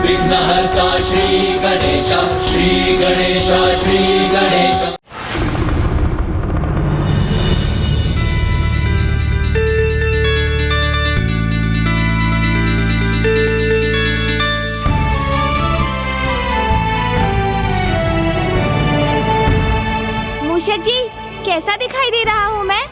विघ्नहर्ता श्री गणेश, श्री गणेश, श्री गणेश। मूषक जी, कैसा दिखाई दे रहा हूँ मैं?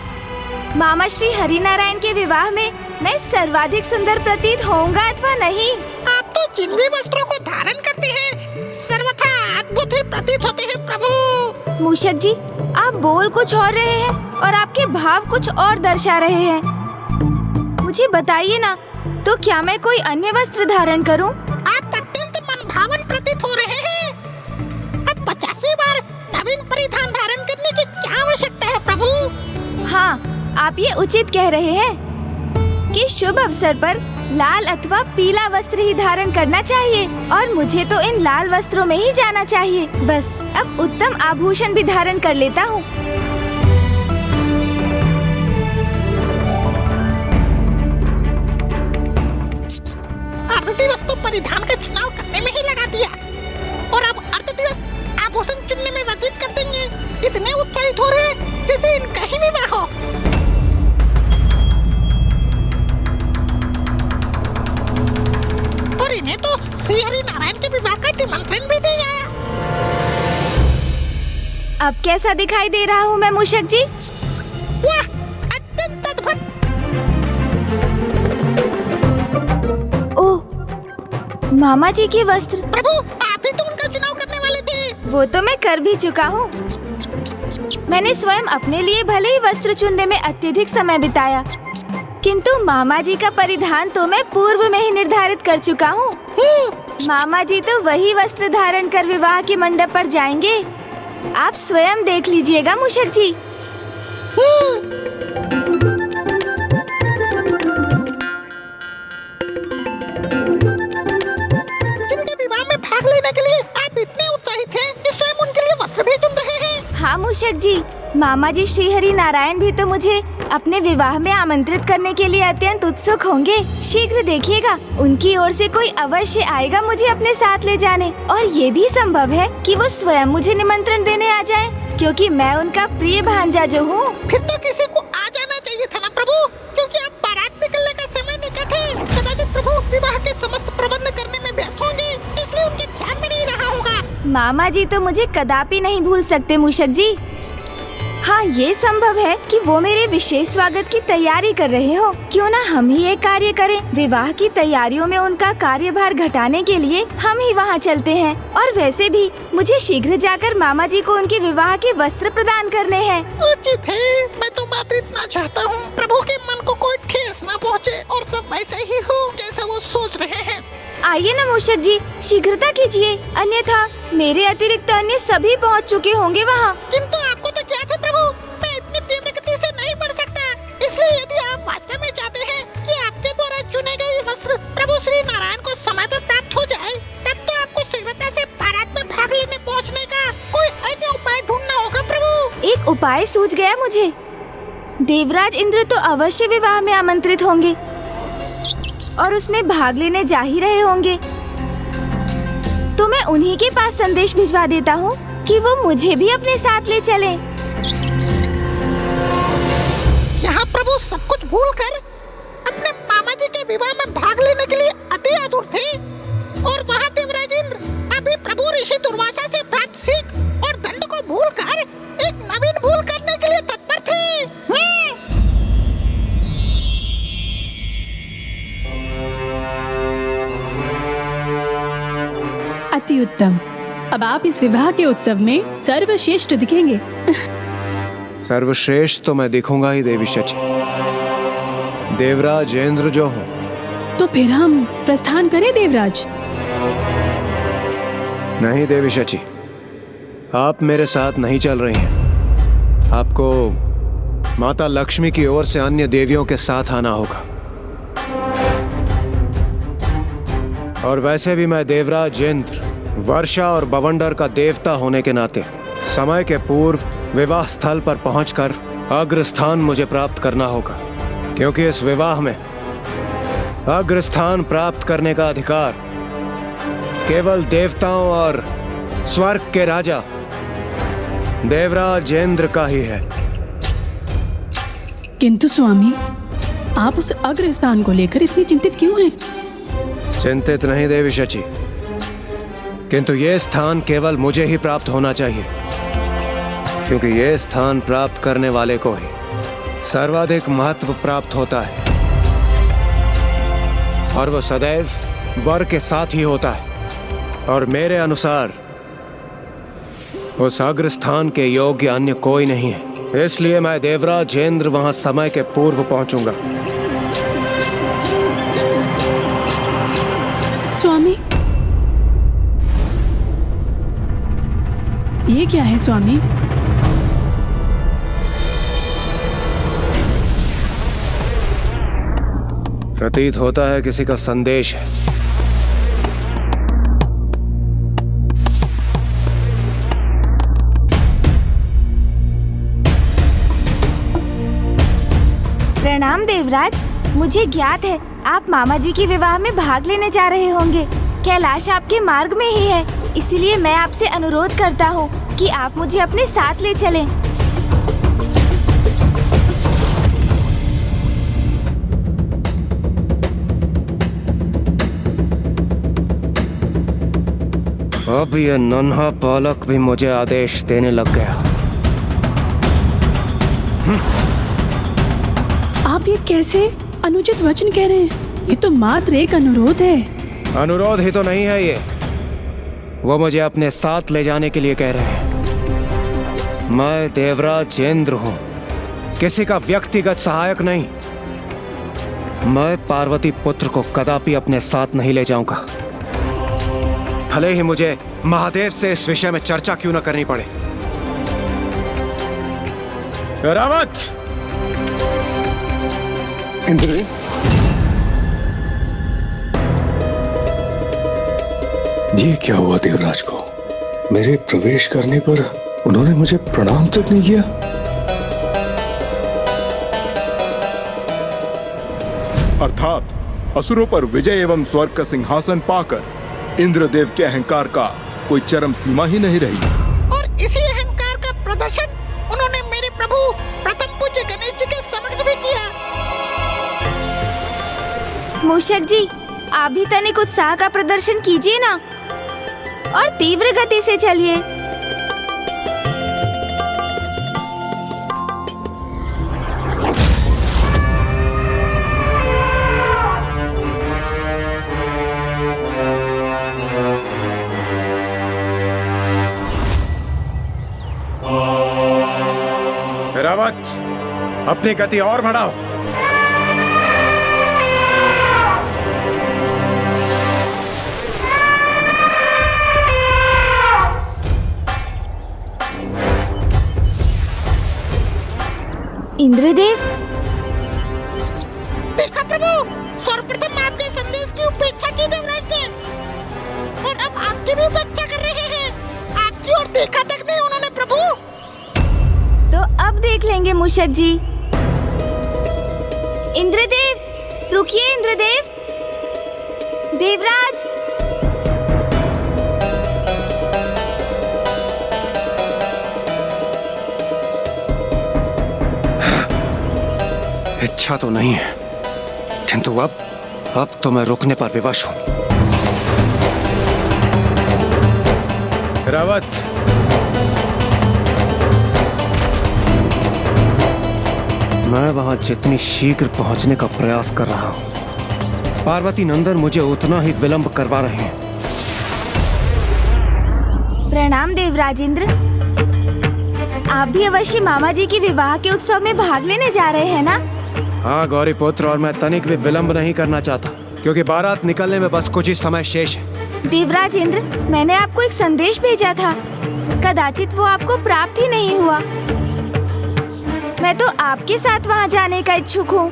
मामा श्री हरिनारायण के विवाह में मैं सर्वाधिक सुंदर प्रतीत होऊंगा अथवा नहीं? आप तो जिन भी वस्त्रों को धारण करते हैं सर्वथा अद्भुत ही प्रतीत होते हैं प्रभु। मूषक जी, आप बोल कुछ और रहे हैं और आपके भाव कुछ और दर्शा रहे हैं। मुझे बताइए ना, तो क्या मैं कोई अन्य वस्त्र धारण करूं? आप अत्यंत मनभावन प्रतीत हो रहे हैं। अब 50वीं बार नवीन परिधान धारण करने की क्या आवश्यकता है प्रभु? हाँ, आप ये उचित कह रहे हैं कि शुभ अवसर पर लाल अथवा पीला वस्त्र ही धारण करना चाहिए और मुझे तो इन लाल वस्त्रों में ही जाना चाहिए। बस अब उत्तम आभूषण भी धारण कर लेता हूँ। अर्धदिवस तो परिधान का चुनाव करने में ही लगा दिया और अब अर्धदिवस आभूषण चुनने में व्यतीत कर देंगे। इतने उत्साहित हो रहे हैं जैसे इनका ही विवाह हो। और इन्हें तो श्री हरिनारायण के विवाह का निमंत्रण भी नहीं आया। अब कैसा दिखाई दे रहा हूँ मैं मूषक जी? वाह, अत्यंत अद्भुत। ओह, मामा जी के वस्त्र। प्रभु, आप ही तो उनका चुनाव करने वाले थे। वो तो मैं कर भी चुका हूँ। मैंने स्वयं अपने लिए भले ही वस्त्र चुनने में अत्यधिक समय बिताया, किंतु मामा जी का परिधान तो मैं पूर्व में ही निर्धारित कर चुका हूँ। मामा जी तो वही वस्त्र धारण कर विवाह के मंडप पर जाएंगे। आप स्वयं देख लीजिएगा मूषक जी। जिनके विवाह में भाग लेने के लिए आप इतने उत्साहित हैं कि स्वयं उनके लिए वस्त्र भी चुन रहे हैं। हाँ मूषक जी, मामा जी श्री हरिनारायण भी तो मुझे अपने विवाह में आमंत्रित करने के लिए अत्यंत उत्सुक होंगे। शीघ्र देखिएगा, उनकी ओर से कोई अवश्य आएगा मुझे अपने साथ ले जाने। और ये भी संभव है कि वो स्वयं मुझे निमंत्रण देने आ जाए, क्योंकि मैं उनका प्रिय भांजा जो हूँ। फिर तो किसी को आ जाना चाहिए था ना प्रभु, क्योंकि अब बारात निकलने का समय निकट है। कदाचित प्रभु विवाह के समस्त प्रबंध करने में व्यस्त होंगे, इसलिए उनके ध्यान में नहीं रहा होगा। मामा जी तो मुझे कदापि नहीं भूल सकते मूषक जी। हाँ, ये संभव है कि वो मेरे विशेष स्वागत की तैयारी कर रहे हो। क्यों ना हम ही एक कार्य करें, विवाह की तैयारियों में उनका कार्यभार घटाने के लिए हम ही वहाँ चलते हैं। और वैसे भी मुझे शीघ्र जाकर मामा जी को उनके विवाह के वस्त्र प्रदान करने हैं। उचित है, मैं तो मात्र इतना चाहता हूँ प्रभु के मन को कोई ठेस न पहुँचे और सब वैसे ही हो जैसा वो सोच रहे हैं। आइए न मूषक जी, शीघ्रता कीजिए, अन्यथा मेरे अतिरिक्त अन्य सभी पहुँच चुके होंगे वहाँ। किंतु आपको तो क्या था प्रभु, मैं इतनी तीव्र गति से नहीं बढ़ सकता। इसलिए यदि आप वास्तव में चाहते हैं कि आपके द्वारा चुने गए वस्त्र प्रभु श्री नारायण को समय पर प्राप्त हो जाए, तब तो आपको शीघ्रता से बारात में भाग लेने पहुँचने का कोई अन्य उपाय ढूंढना होगा प्रभु। एक उपाय सूझ गया मुझे। देवराज इंद्र तो अवश्य विवाह में आमंत्रित होंगे और उसमें भाग लेने जा ही रहे होंगे, तो मैं उन्हीं के पास संदेश भिजवा देता हूँ कि वो मुझे भी अपने साथ ले चले। यहाँ प्रभु सब कुछ भूलकर अपने मामा जी के विवाह में भाग लेने के लिए अति आतुर थे, और वहाँ देवराज इंद्र अभी प्रभु ऋषि दुर्वासा से प्राप्त सीख और दंड को भूलकर एक नवीन भूल करने के लिए तत्पर थे। अति उत्तम। अब आप इस विवाह के उत्सव में सर्वश्रेष्ठ दिखेंगे। सर्वश्रेष्ठ तो मैं दिखूंगा ही देवी शची। देवराज इंद्र जो हूँ। तो फिर हम प्रस्थान करें देवराज? नहीं देवी शची, आप मेरे साथ नहीं चल रही हैं। आपको माता लक्ष्मी की ओर से अन्य देवियों के साथ आना होगा। और वैसे भी मैं देवराज इंद्र, वर्षा और बवंडर का देवता होने के नाते समय के पूर्व विवाह स्थल पर पहुंचकर अग्रस्थान मुझे प्राप्त करना होगा, क्योंकि इस विवाह में अग्रस्थान प्राप्त करने का अधिकार केवल देवताओं और स्वर्ग के राजा देवराज इंद्र का ही है। किंतु स्वामी, आप उस अग्रस्थान को लेकर इतनी चिंतित क्यों हैं? चिंतित नहीं देवी शची, किंतु ये स्थान केवल मुझे ही प्राप्त होना चाहिए, क्योंकि ये स्थान प्राप्त करने वाले को ही सर्वाधिक महत्व प्राप्त होता है, और वो सदैव वर के साथ ही होता है। और मेरे अनुसार उस अग्रस्थान के योग्य अन्य कोई नहीं है, इसलिए मैं देवराज इंद्र वहां समय के पूर्व पहुंचूंगा। स्वामी, ये क्या है स्वामी? प्रतीत होता है किसी का संदेश है। प्रणाम देवराज, मुझे ज्ञात है आप मामा जी के विवाह में भाग लेने जा रहे होंगे। कैलाश आपके मार्ग में ही है, इसलिए मैं आपसे अनुरोध करता हूँ कि आप मुझे अपने साथ ले चलें। अब ये नन्हा बालक भी मुझे आदेश देने लग गया। आप ये कैसे अनुचित वचन कह रहे हैं? ये तो मात्र एक अनुरोध है। अनुरोध ही तो नहीं है ये, वो मुझे अपने साथ ले जाने के लिए कह रहे हैं। मैं देवराज इंद्र हूं, किसी का व्यक्तिगत सहायक नहीं। मैं पार्वती पुत्र को कदापि अपने साथ नहीं ले जाऊंगा, भले ही मुझे महादेव से इस विषय में चर्चा क्यों न करनी पड़े। रावत! इंद्र, ये क्या हुआ देवराज को? मेरे प्रवेश करने पर उन्होंने मुझे प्रणाम तक नहीं किया। अर्थात असुरों पर विजय एवं स्वर्ग का सिंहासन पाकर इंद्रदेव के अहंकार का कोई चरम सीमा ही नहीं रही। और इसी अहंकार का प्रदर्शन उन्होंने मेरे प्रभु प्रथम पूज्य गणेश जी के समक्ष भी किया। मूषक जी, आप भी तनिक उत्साह का प्रदर्शन कीजिए ना, और तीव्र गति से चलिए। रावत, अपनी गति और बढ़ाओ। इंद्रदेव, देखा प्रभु, सर्वप्रथम आपके संदेश की उपेक्षा की देवराज ने, और अब आपकी भी उपेक्षा कर रहे हैं। आपकी ओर देखा तक नहीं उन्होंने प्रभु। तो अब देख लेंगे मूषक जी। इंद्रदेव, रुकिए इंद्रदेव। देवराज, इच्छा तो नहीं है, किंतु अब तो मैं रुकने पर विवश हूं। रावत, मैं वहां जितनी शीघ्र पहुंचने का प्रयास कर रहा हूं, पार्वती नंदन मुझे उतना ही विलंब करवा रहे हैं। प्रणाम देवराज इंद्र। आप भी अवश्य मामा जी के विवाह के उत्सव में भाग लेने जा रहे हैं ना? हाँ गौरी पुत्र, और मैं तनिक भी विलंब नहीं करना चाहता, क्योंकि बारात निकलने में बस कुछ ही समय शेष है। देवराज इंद्र, मैंने आपको एक संदेश भेजा था, कदाचित वो आपको प्राप्त ही नहीं हुआ। मैं तो आपके साथ वहाँ जाने का इच्छुक हूँ,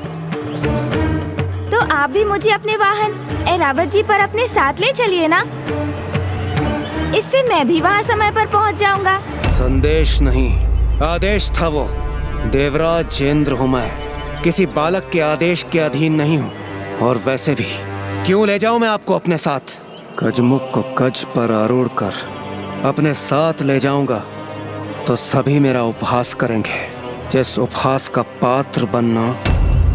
तो आप भी मुझे अपने वाहन ऐरावत जी पर अपने साथ ले चलिए ना। इससे मैं भी वहाँ समय पर पहुँच जाऊंगा। संदेश नहीं, आदेश था वो। देवराज इंद्र हूँ मैं, किसी बालक के आदेश के अधीन नहीं हूँ। और वैसे भी क्यों ले जाऊं मैं आपको अपने साथ? गजमुख को गज पर आरूढ़ कर अपने साथ ले जाऊंगा तो सभी मेरा उपहास करेंगे। जिस उपहास का पात्र बनना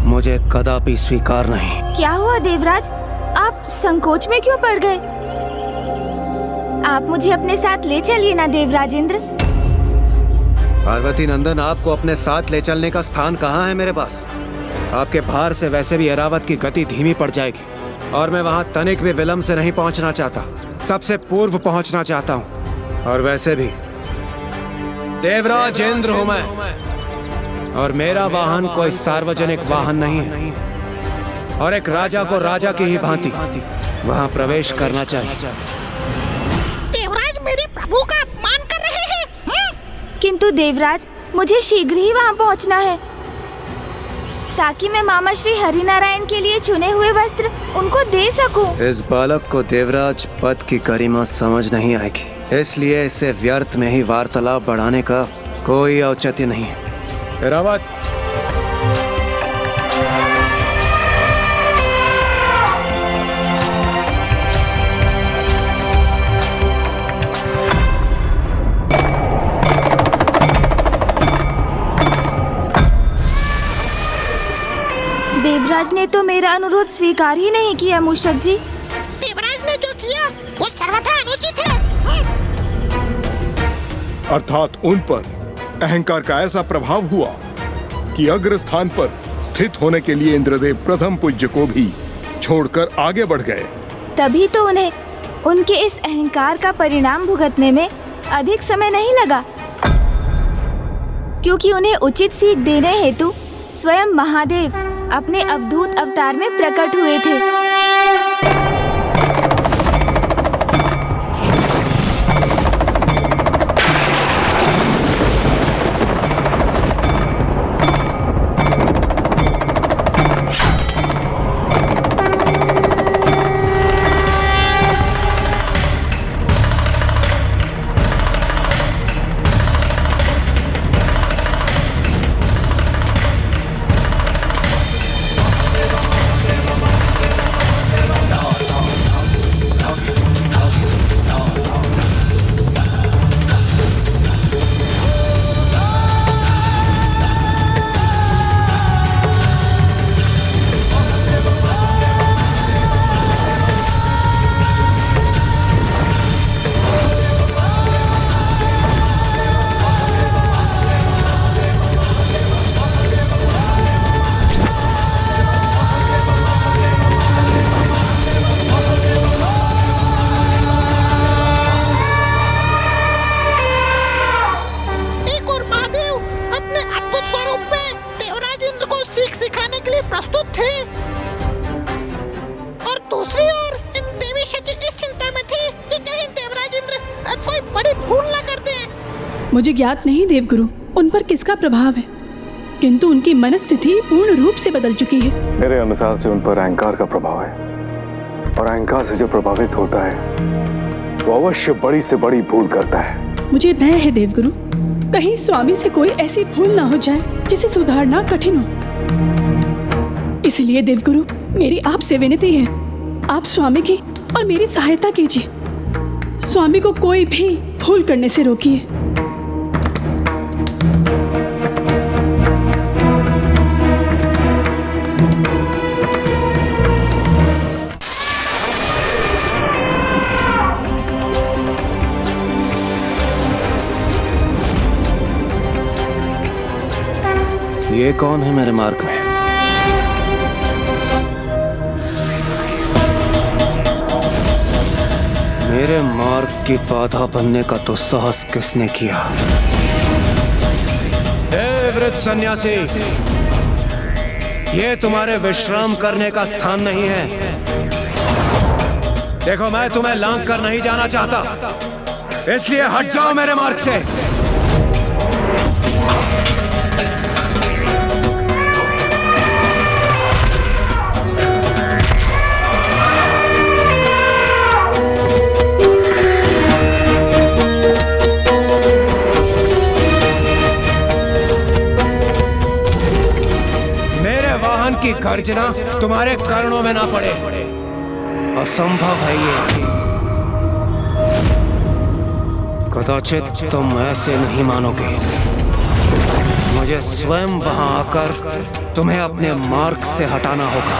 मुझे कदापि स्वीकार नहीं। क्या हुआ देवराज, आप संकोच में क्यों पड़ गए? आप मुझे अपने साथ ले चलिए ना देवराज इंद्र। पार्वती नंदन, आपको अपने साथ ले चलने का स्थान कहाँ है मेरे पास? आपके भार से वैसे भी ऐरावत की गति धीमी पड़ जाएगी और मैं वहाँ तनिक भी विलंब से नहीं पहुँचना चाहता, सबसे पूर्व पहुँचना चाहता हूँ। और वैसे भी देवराज इंद्र हूँ मैं और मेरा वाहन कोई सार्वजनिक वाहन नहीं है और एक राजा को राजा की ही भांति वहाँ प्रवेश करना चाहिए। देवराज मेरे प्रभु का अपमान कर रहे हैं। किंतु देवराज, मुझे शीघ्र ही वहाँ पहुँचना है ताकि मैं मामा श्री हरिनारायण के लिए चुने हुए वस्त्र उनको दे सकूं। इस बालक को देवराज पद की गरिमा समझ नहीं आएगी, इसलिए इसे व्यर्थ में ही वार्तालाप बढ़ाने का कोई औचित्य नहीं है। ऐरावत, देवराज ने तो मेरा अनुरोध स्वीकार ही नहीं किया मूषक जी। देवराज ने जो किया वो सर्वथा अनुचित है। अर्थात उन पर अहंकार का ऐसा प्रभाव हुआ कि अग्र स्थान पर स्थित होने के लिए इंद्रदेव प्रथम पूज्य को भी छोड़कर आगे बढ़ गए। तभी तो उन्हें उनके इस अहंकार का परिणाम भुगतने में अधिक समय नहीं लगा, क्योंकि उन्हें उचित सीख देने हेतु स्वयं महादेव अपने अवधूत अवतार में प्रकट हुए थे। मुझे ज्ञात नहीं देवगुरु उन पर किसका प्रभाव है, किंतु उनकी मनस्थिति पूर्ण रूप से बदल चुकी है। मेरे अनुसार से उन पर अहंकार का प्रभाव है और अहंकार से जो प्रभावित होता है वो अवश्य बड़ी से बड़ी भूल करता है। मुझे भय है देवगुरु, कहीं स्वामी से कोई ऐसी भूल ना हो जाए जिसे सुधारना कठिन हो। इसलिए देवगुरु मेरी आपसे विनती है, आप स्वामी की और मेरी सहायता कीजिए। स्वामी को कोई भी भूल करने से रोकिए। ये कौन है मेरे मार्ग में? मेरे मार्ग की बाधा बनने का तो साहस किसने किया? हे वृद्ध सन्यासी, ये तुम्हारे विश्राम करने का स्थान नहीं है। देखो, मैं तुम्हें लांघ कर नहीं जाना चाहता, इसलिए हट जाओ मेरे मार्ग से। की गर्जना तुम्हारे कर्णों में ना पड़े, असंभव है ये। कदाचित तुम ऐसे नहीं मानोगे। मुझे स्वयं वहां आकर तुम्हें अपने मार्ग से हटाना होगा।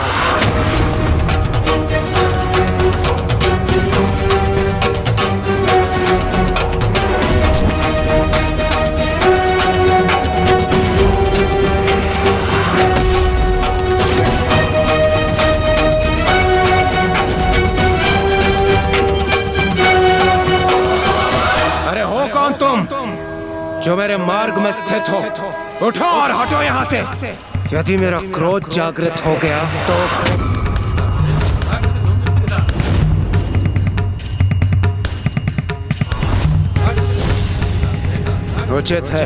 जो मेरे मार्ग में स्थित हो, उठो और हटो यहाँ से। यदि मेरा क्रोध जागृत हो गया तो उचित है।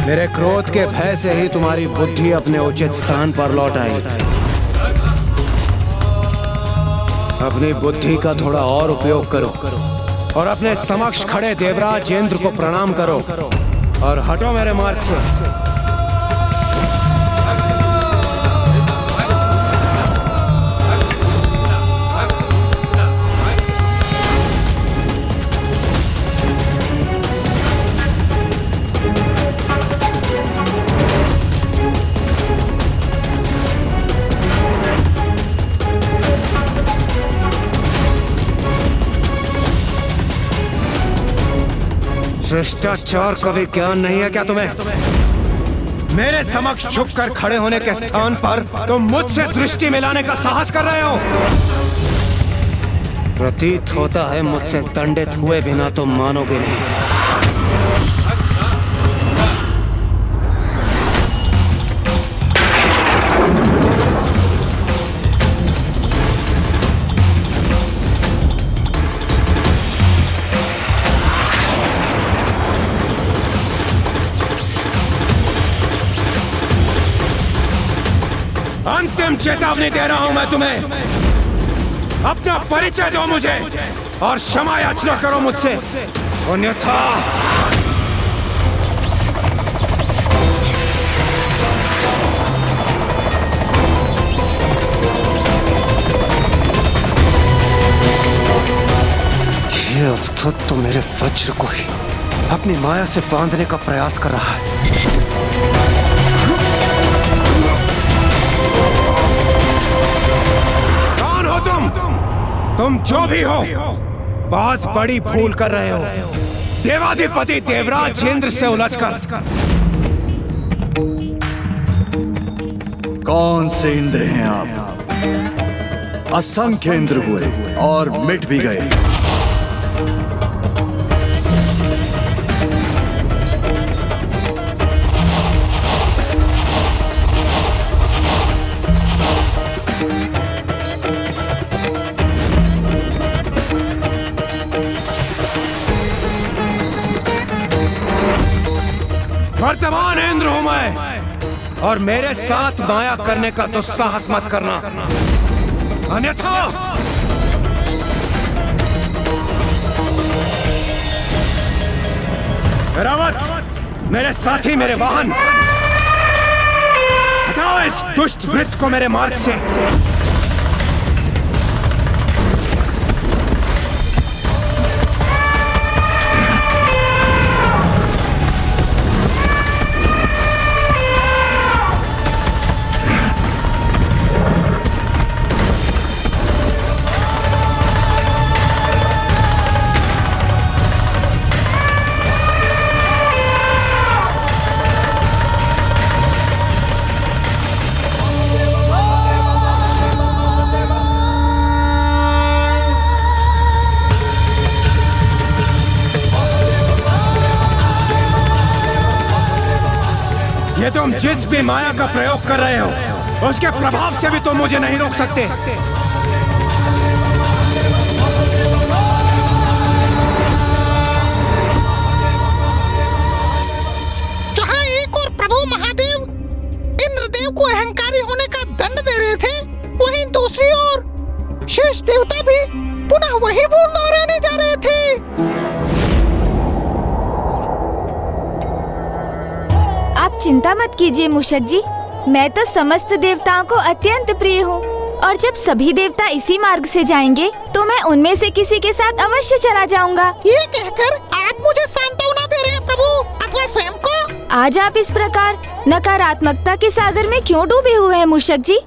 मेरे क्रोध के भय से ही तुम्हारी बुद्धि अपने उचित स्थान पर लौट आई। अपनी बुद्धि का थोड़ा और उपयोग करो और अपने समक्ष खड़े देवराज इंद्र को प्रणाम करो और हटो मेरे मार्ग से। शिष्टाचार का भी ज्ञान नहीं है क्या तुम्हें? मेरे समक्ष झुककर खड़े होने के स्थान पर तुम मुझसे दृष्टि मिलाने का साहस कर रहे हो। प्रतीत होता है मुझसे दंडित हुए बिना तुम मानोगे नहीं। अंतिम चेतावनी दे रहा हूं मैं तुम्हें। अपना परिचय दो मुझे और क्षमा याचना करो मुझसे, अन्यथा ये अवधूत तो मेरे वज्र को ही अपनी माया से बांधने का प्रयास कर रहा है। तुम जो भी हो, बहुत बड़ी भूल कर रहे हो। देवाधिपति देवराज इंद्र से उलझकर। कौन से इंद्र हैं आप? असंख्य इंद्र हुए और मिट भी गए। वर्तमान इंद्र हूं मैं और मेरे साथ माया करने का दुस्साहस मत करना, अन्यथा रावत, मेरे साथी, मेरे वाहन, हटाओ इस दुष्ट वृत्त को मेरे मार्ग से। ये तुम जिस भी माया का प्रयोग कर रहे हो, उसके प्रभाव से भी तुम मुझे नहीं रोक सकते। जहाँ एक और प्रभु महादेव इंद्रदेव को अहंकारी होने का दंड दे रहे थे, वहीं दूसरी ओर शेष देवता भी पुनः वही भूल दोहराने जा रहे थे। आप चिंता मत कीजिए मूषक जी, मैं तो समस्त देवताओं को अत्यंत प्रिय हूँ। और जब सभी देवता इसी मार्ग से जाएंगे तो मैं उनमें से किसी के साथ अवश्य चला जाऊंगा। ये कहकर आप मुझे सांत्वना दे रहे हैं प्रभु, अथवा स्वयं को? आज आप इस प्रकार नकारात्मकता के सागर में क्यों डूबे हुए हैं मूषक जी?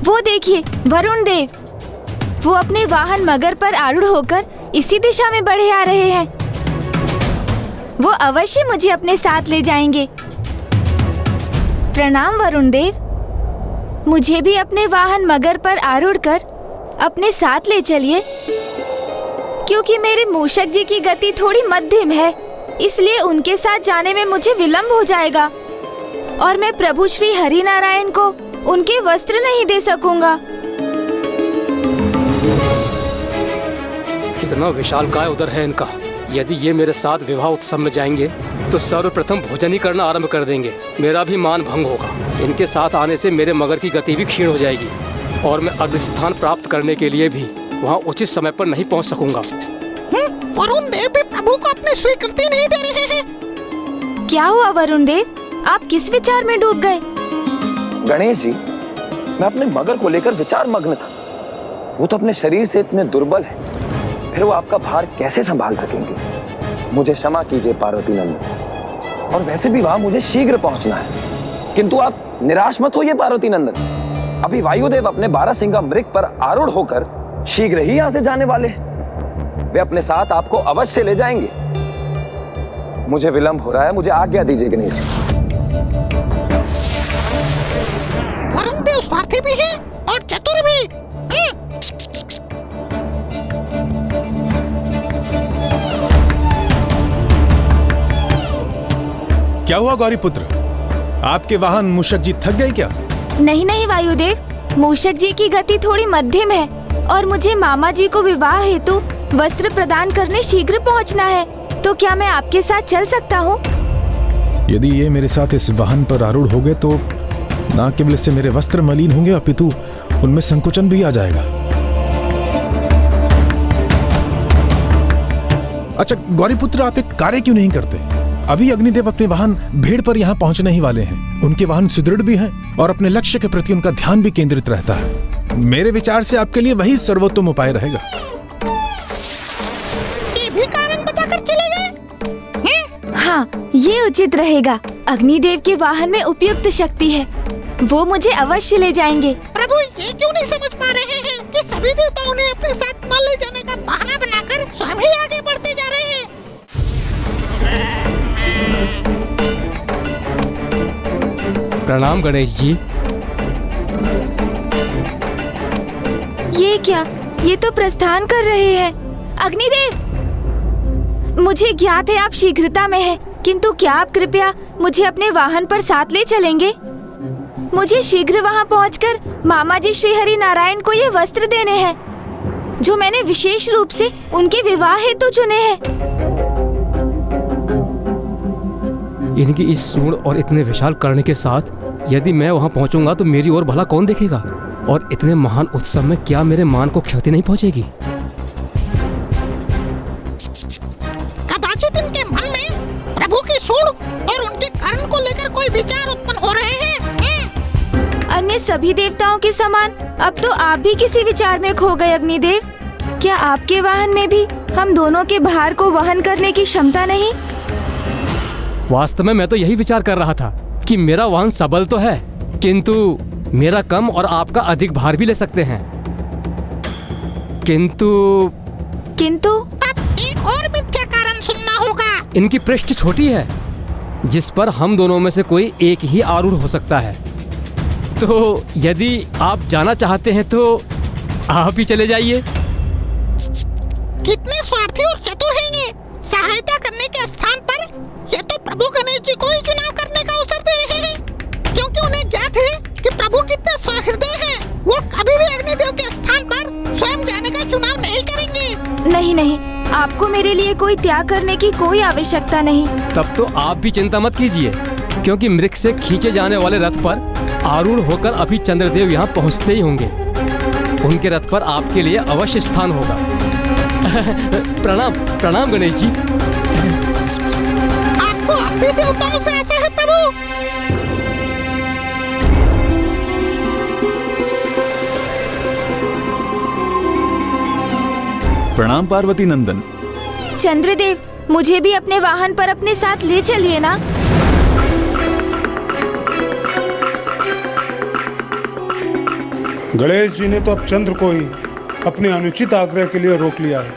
वो देखिए वरुण देव, वो अपने वाहन मगर पर आरूढ़ होकर इसी दिशा में बढ़े आ रहे हैं। वो अवश्य मुझे अपने साथ ले जाएंगे। प्रणाम वरुण देव, मुझे भी अपने वाहन मगर पर आरूढ़ कर अपने साथ ले चलिए, क्योंकि मेरे मूषक जी की गति थोड़ी मध्यम है, इसलिए उनके साथ जाने में मुझे विलंब हो जाएगा और मैं प्रभु श्री हरि नारायण को उनके वस्त्र नहीं दे सकूंगा। कितना विशालकाय उदर है इनका। यदि ये मेरे साथ विवाह उत्सव में जाएंगे तो सर्वप्रथम भोजन ही करना आरंभ कर देंगे। मेरा भी मान भंग होगा। इनके साथ आने से मेरे मगर की गति भी क्षीण हो जाएगी और मैं अग्रस्थान प्राप्त करने के लिए भी वहाँ उचित समय पर नहीं पहुँच सकूंगा। वरुण देव भी प्रभु को अपनी स्वीकृति नहीं दे रहे हैं। क्या हुआ वरुण देव, आप किस विचार में डूब गए? गणेश जी, मैं अपने मगर को लेकर विचार मग्न था। वो तो अपने शरीर से इतने दुर्बल है, फिर वो आपका भार कैसे संभाल सकेंगे? मुझे क्षमा कीजिए पार्वती नंदन, और वैसे भी वहां मुझे शीघ्र पहुंचना है। किंतु आप निराश मत होइए पार्वती नंदन, अभी वायुदेव अपने 12 सिंगा मृग पर आरूढ़ होकर शीघ्र ही यहाँ से जाने वाले हैं। वे अपने साथ आपको अवश्य ले जाएंगे। मुझे विलंब हो रहा है, मुझे आज्ञा दीजिए गणेश जी। वरुण देव स्वार्थी भी है और चतुर भी। क्या हुआ गौरी पुत्र, आपके वाहन मूषक जी थक गए क्या? नहीं नहीं वायुदेव, मूषक जी की गति थोड़ी मध्यम है और मुझे मामा जी को विवाह हेतु वस्त्र प्रदान करने शीघ्र पहुंचना है। तो क्या मैं आपके साथ चल सकता हूँ? यदि ये मेरे साथ इस वाहन पर आरूढ़ हो गए तो न केवल इससे मेरे वस्त्र मलिन होंगे अपितु उनमें संकोचन भी आ जाएगा। अच्छा गौरी पुत्र, आप एक कार्य क्यों नहीं करते? अभी अग्निदेव अपने वाहन भेड़ पर यहाँ पहुंचने ही वाले हैं। उनके वाहन सुदृढ़ भी हैं और अपने लक्ष्य के प्रति उनका ध्यान भी केंद्रित रहता है। मेरे विचार से आपके लिए वही सर्वोत्तम उपाय रहेगा। ये भी कारण बताकर चले गए? हाँ, ये उचित रहेगा। अग्निदेव के वाहन में उपयुक्त शक्ति है, वो मुझे अवश्य ले जाएंगे। प्रभु ये क्यों नहीं समझ पा रहे हैं कि सभी देवताओं ने अपने साथ न ले जाने का बहाना बनाकर स्वयं ही आगे बढ़ते जा रहे हैं। प्रणाम गणेश जी। ये क्या, ये तो प्रस्थान कर रहे हैं। अग्निदेव, मुझे ज्ञात है आप शीघ्रता में हैं, किंतु क्या आप कृपया मुझे अपने वाहन पर साथ ले चलेंगे? मुझे शीघ्र वहां पहुंचकर मामा जी श्री हरि नारायण को ये वस्त्र देने हैं, जो मैंने विशेष रूप से उनके विवाह हेतु चुने हैं। इनकी इस सूंड और इतने विशाल करने के साथ यदि मैं वहां पहुंचूंगा तो मेरी ओर भला कौन देखेगा? और इतने महान उत्सव में क्या मेरे मान को क्षति नहीं पहुंचेगी? कदाचित इनके मन में प्रभु की सूंड और उनके कर्ण को लेकर कोई विचार उत्पन्न हो रहे हैं। अन्य सभी देवताओं के समान अब तो आप भी किसी विचार में खो गए अग्निदेव। क्या आपके वाहन में भी हम दोनों के भार को वहन करने की क्षमता नहीं? वास्तव में मैं तो यही विचार कर रहा था कि मेरा वाहन सबल तो है, किंतु मेरा कम और आपका अधिक भार भी ले सकते हैं। किंतु अब एक और मिथ्या कारण सुनना होगा। इनकी पृष्ठ छोटी है, जिस पर हम दोनों में से कोई एक ही आरूढ़ हो सकता है। तो यदि आप जाना चाहते हैं तो आप ही चले जाइए। कितने स्वार्थी और चतुर हैं ये। सहायता करने के स्थान पर ये तो प्रभु गणेश जी को ही चुनाव करने का अवसर दे रहे हैं, क्योंकि उन्हें ज्ञात है कि प्रभु कितने सहृदय हैं। वो कभी भी अग्निदेव के स्थान पर स्वयं जाने का चुनाव नहीं करेंगे। नहीं नहीं, आपको मेरे लिए कोई त्याग करने की कोई आवश्यकता नहीं। तब तो आप भी चिंता मत कीजिए, क्योंकि मृग से खींचे जाने वाले रथ पर आरूढ़ होकर अभी चंद्रदेव यहाँ पहुँचते ही होंगे। उनके रथ पर आपके लिए अवश्य स्थान होगा। प्रणाम प्रणाम गणेश जी। आपको अपने देवताओं से आशा है प्रभु। प्रणाम पार्वती नंदन। चंद्रदेव, मुझे भी अपने वाहन पर अपने साथ ले चलिए ना। गणेश जी ने तो अब चंद्र को ही अपने अनुचित आग्रह के लिए रोक लिया है।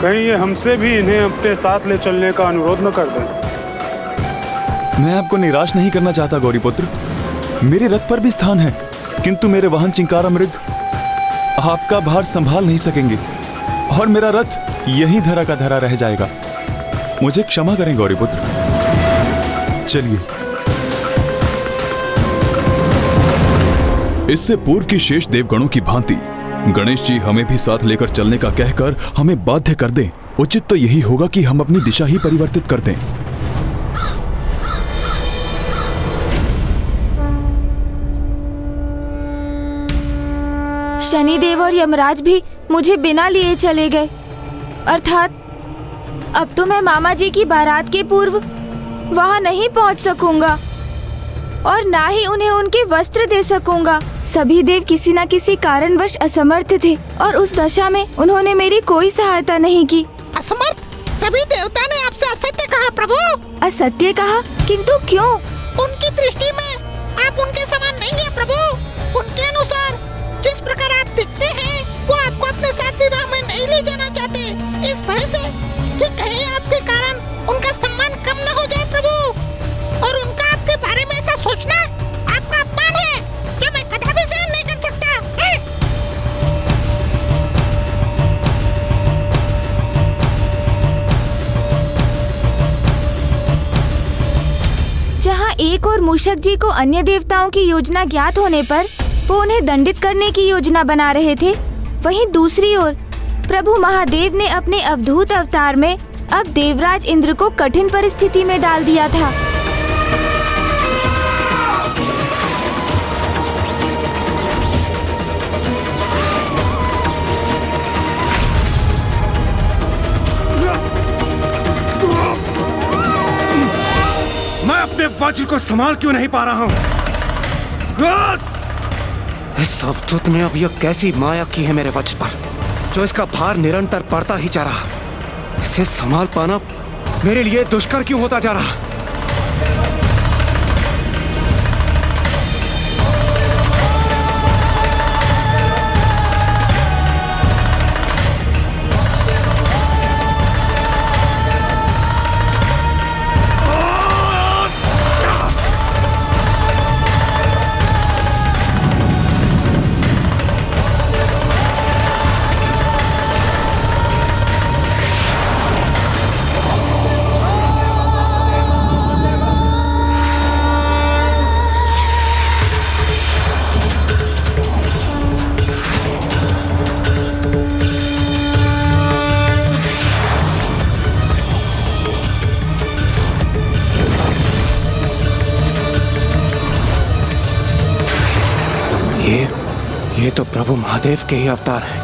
कहीं ये हमसे भी इन्हें अपने साथ ले चलने का अनुरोध न कर दें। मैं आपको निराश नहीं करना चाहता गौरीपुत्र। मेरे रथ पर भी स्थान है, किंतु मेरे वाहन चिंकारा मृग आपका भार संभाल नहीं सकेंगे और मेरा रथ यहीं धरा का धरा रह जाएगा। मुझे क्षमा करें गौरीपुत्र। चलिए। इससे पूर्व की शेष देवगणों की भांति गणेश जी हमें भी साथ लेकर चलने का कहकर हमें बाध्य कर दें। उचित तो यही होगा कि हम अपनी दिशा ही परिवर्तित कर दें। शनिदेव और यमराज भी मुझे बिना लिए चले गए। अर्थात अब तो मैं मामा जी की बारात के पूर्व वहां नहीं पहुंच सकूंगा और ना ही उन्हें उनके वस्त्र दे सकूंगा। सभी देव किसी न किसी कारणवश असमर्थ थे और उस दशा में उन्होंने मेरी कोई सहायता नहीं की। असमर्थ? सभी देवता ने आपसे असत्य कहा प्रभु। असत्य कहा? किंतु क्यों? उनकी दृष्टि में आप उनके समान नहीं है प्रभु। उनके अनुसार जिस प्रकार आप दिखते हैं वो आपको अपने साथ विवाह में नहीं ले जाना चाहते, इस भय से कि कहीं आपके कारण उनका सम्मान कम न हो जाए प्रभु। और उनका आपके बारे में ऐसा सोचना आपका अपमान है जो मैं कदापि सहन नहीं कर सकता। जहाँ एक और मूषक जी को अन्य देवताओं की योजना ज्ञात होने पर वो उन्हें दंडित करने की योजना बना रहे थे, वहीं दूसरी ओर प्रभु महादेव ने अपने अवधूत अवतार में अब देवराज इंद्र को कठिन परिस्थिति में डाल दिया था। मैं अपने वज्र को संभाल क्यों नहीं पा रहा हूँ? इस अवधूत ने अब यह कैसी माया की है मेरे वज्र पर, जो इसका भार निरंतर बढ़ता ही जा रहा। इसे संभाल पाना मेरे लिए दुष्कर क्यों होता जा रहा? ये तो प्रभु महादेव के ही अवतार हैं।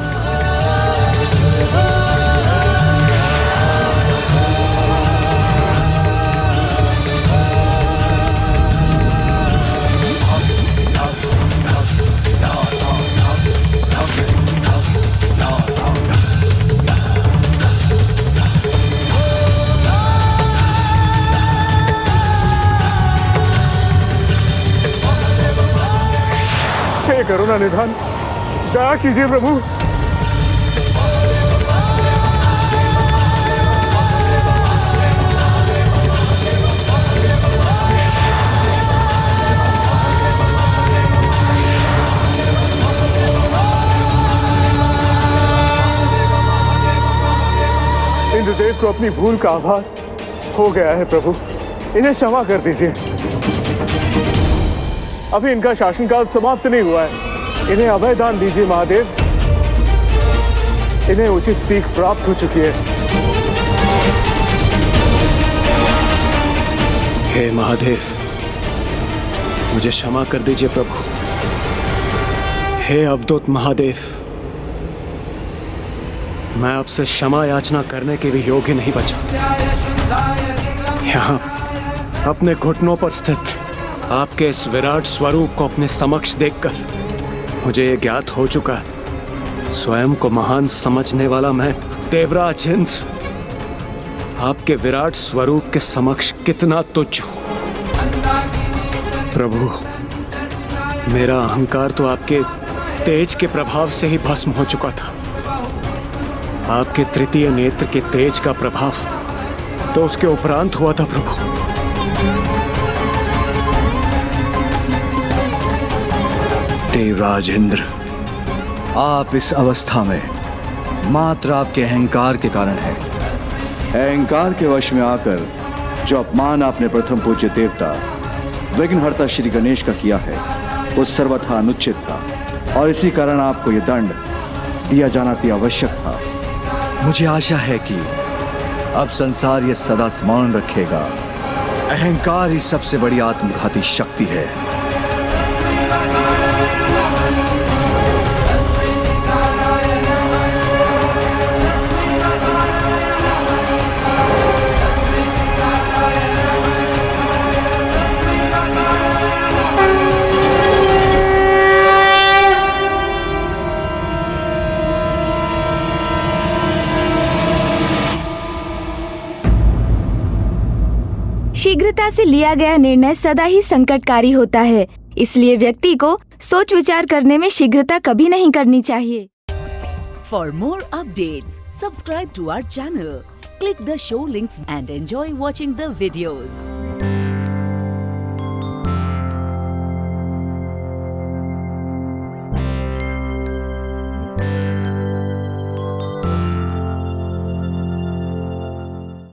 हे करुणा निधान, दया कीजिए प्रभु। इंद्रदेव को अपनी भूल का आभास हो गया है प्रभु, इन्हें क्षमा कर दीजिए। अभी इनका शासनकाल समाप्त नहीं हुआ है, इन्हें अभय दान दीजिए महादेव। इन्हें उचित सीख प्राप्त हो चुकी है। हे महादेव, मुझे क्षमा कर दीजिए प्रभु। हे अवधूत महादेव, मैं आपसे क्षमा याचना करने के भी योग्य नहीं बचा। यहाँ अपने घुटनों पर स्थित आपके इस विराट स्वरूप को अपने समक्ष देखकर मुझे ये ज्ञात हो चुका है स्वयं को महान समझने वाला मैं देवराज इंद्र आपके विराट स्वरूप के समक्ष कितना तुच्छ हूं। प्रभु, मेरा अहंकार तो आपके तेज के प्रभाव से ही भस्म हो चुका था। आपके तृतीय नेत्र के तेज का प्रभाव तो उसके उपरांत हुआ था। प्रभु, देवराज इंद्र, आप इस अवस्था में मात्र आपके अहंकार के कारण है। अहंकार के वश में आकर जो अपमान आपने प्रथम पूज्य देवता विघ्नहर्ता श्री गणेश का किया है वो सर्वथा अनुचित था और इसी कारण आपको यह दंड दिया जाना अति आवश्यक था। मुझे आशा है कि अब संसार ये सदा स्मरण रखेगा, अहंकार ही सबसे बड़ी आत्मघाती शक्ति है। शीघ्रता से लिया गया निर्णय सदा ही संकटकारी होता है, इसलिए व्यक्ति को सोच विचार करने में शीघ्रता कभी नहीं करनी चाहिए। For more updates, subscribe to our channel, click the show links and enjoy watching the videos.